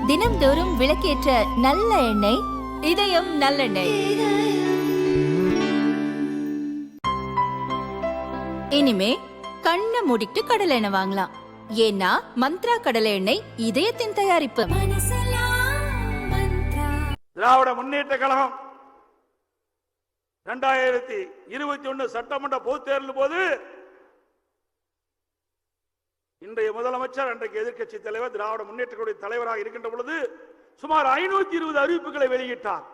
தினம்தோறும் விளக்கேற்ற நல்ல எண்ணெய் இதயம் நல்லெண்ணெய். இனிமே கண்ணை மூடிட்டு கடலை எண்ணெய் வாங்கலாம். ஏன்னா மந்த்ரா கடலை எண்ணெய் இதயத்தின் தயாரிப்பு. திராவிட முன்னேற்ற கழகம் 2021 சட்டமன்ற பொதுத் தேர்தல் போது இன்றைய முதலமைச்சர், அன்றைக்கு எதிர்க்கட்சி தலைவர், திராவிட முன்னேற்ற கழக தலைவராக இருக்கின்ற பொழுது சுமார் 520 அறிவிப்புகளை வெளியிட்டார்.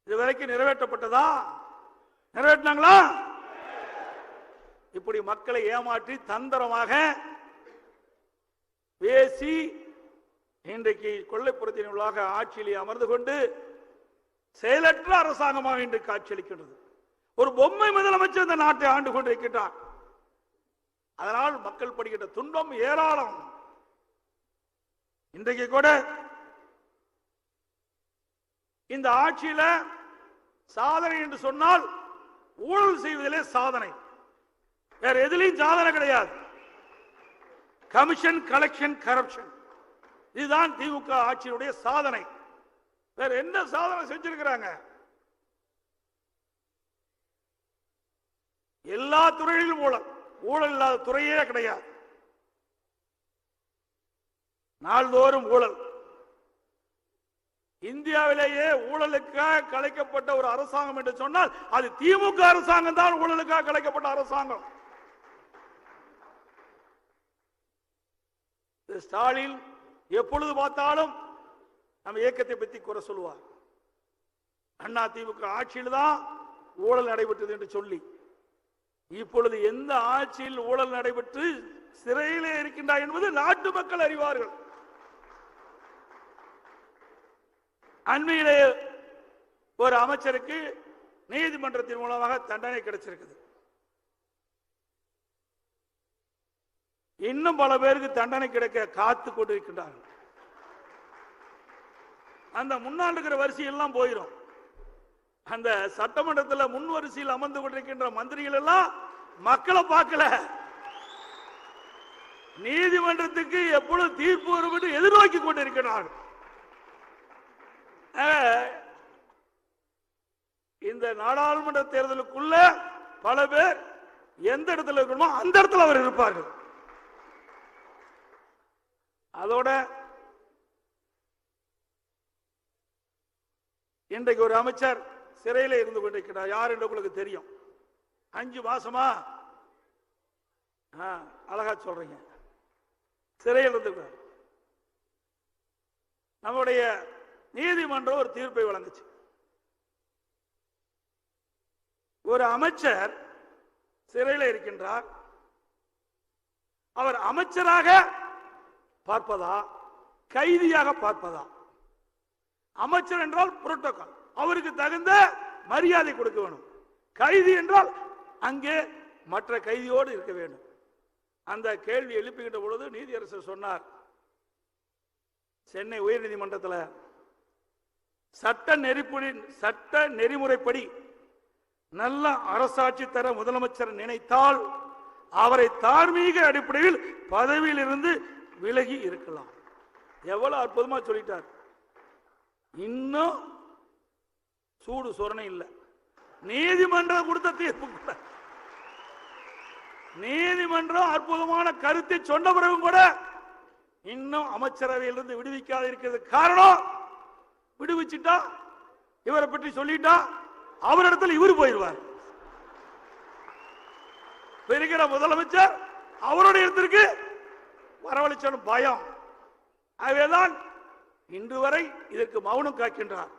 இதுவரைக்கும் நிறைவேற்றப்பட்டதா? நிறைவேற்றினாங்களா? இப்படி மக்களை ஏமாற்றி தந்திரமாக பேசி இன்றைக்கு கொள்ளைப்புறத்தின் உள்ளாக ஆட்சியிலே அமர்ந்து கொண்டு செயலற்ற அரசாங்கமாக இன்று காட்சியளிக்கின்றது. ஒரு பொம்மை முதலமைச்சர் இந்த நாட்டை ஆண்டு கொண்டிருக்கிறார். அதனால் மக்கள் படுகின்ற துன்பம் ஏராளம். இன்றைக்கு கூட இந்த ஆட்சியில சாதனை என்று சொன்னால் ஊழல் செய்வதிலே சாதனை, வேற எதிலையும் சாதனை கிடையாது. கமிஷன், கலெக்ஷன், கரப்ஷன், இதுதான் திமுக ஆட்சியினுடைய சாதனை. வேற என்ன சாதனை செஞ்சிருக்கிறாங்க? எல்லா துறையிலும் ஊழல், ஊழல் இல்லாத துறையே கிடையாது. நாள்தோறும் ஊழல். இந்தியாவிலேயே ஊழலுக்காக கலைக்கப்பட்ட ஒரு அரசாங்கம் என்று சொன்னால் அது திமுக அரசாங்கம் தான். ஊழலுக்காக கலைக்கப்பட்ட அரசாங்கம். ஸ்டாலின் எப்பொழுது பார்த்தாலும் நம்ம இயக்கத்தை பற்றி குறை சொல்லுவார். அண்ணா திமுக ஆட்சியில் தான் ஊழல் நடைபெற்றது என்று சொல்லி, இப்பொழுது எந்த ஆட்சியில் ஊழல் நடைபெற்று சிறையிலே இருக்கின்றார் என்பது நாட்டு மக்கள் அறிவார்கள். அண்மையிலே ஒரு அமைச்சருக்கு நீதிமன்றத்தின் மூலமாக தண்டனை கிடைச்சிருக்குது. இன்னும் பல பேருக்கு தண்டனை கிடைக்க காத்து கொண்டிருக்கின்றார்கள். அந்த முன்னாள் இருக்கிற வரிசையெல்லாம் போயிடும். அந்த சட்டமன்றத்தில் முன் வரிசையில் அமர்ந்து கொண்டிருக்கின்ற மந்திரிகள் எல்லாம் மக்களை பார்க்கல, நீதிமன்றத்துக்கு எப்பொழுது தீர்ப்பு வரும் என்று எதிர்நோக்கி கொண்டிருக்கிறார்கள். இந்த நாடாளுமன்ற தேர்தலுக்குள்ள பல பேர் எந்த இடத்துல இருக்கணுமோ அந்த இடத்துல அவர் இருப்பார்கள். அதோட இன்றைக்கு ஒரு அமைச்சர் சிறையில இருந்து கொண்டிருக்கிறார். யார் என்று உங்களுக்கு தெரியும். 5 மாசமா அழகா சொல்றீங்க, சிறையில் இருந்திருக்கிறார். நம்முடைய நீதிமன்றம் ஒரு தீர்ப்பை வழங்குச்சு. ஒரு அமைச்சர் சிறையில் இருக்கின்றார். அவர் அமைச்சராக பார்ப்பதா, கைதியாக பார்ப்பதா? அமைச்சர் என்றால் புரோட்டோகால், அவருக்கு தகுந்த மரியாதை கொடுக்க வேண்டும். கைதி என்றால் அங்கே மற்ற கைதியோடு இருக்க வேண்டும். அந்த கேள்வி எழுப்புகின்ற பொழுது நீதியரசர் சொன்னார், சென்னை உயர்நீதிமன்றத்தில் சட்ட நெறிமுறைப்படி நல்ல அரசாட்சி தர முதலமைச்சர் நினைத்தால் அவரை தார்மீக அடிப்படையில் பதவியில் இருந்து விலகி இருக்கலாம். எவ்வளவு அற்புதமா சொல்லிட்டார். இன்னும் சூடு சொரணை இல்லை. நீதிமன்றம் கொடுத்த தீர்ப்பு கூட, நீதிமன்றம் அற்புதமான கருத்தை சொன்ன பிறகும் கூட இன்னும் அமைச்சரவையிலிருந்து விடுவிக்காத இருக்கிறது. காரணம், விடுவிச்சுட்டா இவரை பற்றி சொல்லிட்டா அவரிடத்தில் இவர் போயிடுவார். இருக்கிற முதலமைச்சர் அவருடைய இடத்திற்கு வரவழைச்ச பயம். ஆகவேதான் இன்று வரை இதற்கு மௌனம் காக்கின்றார்.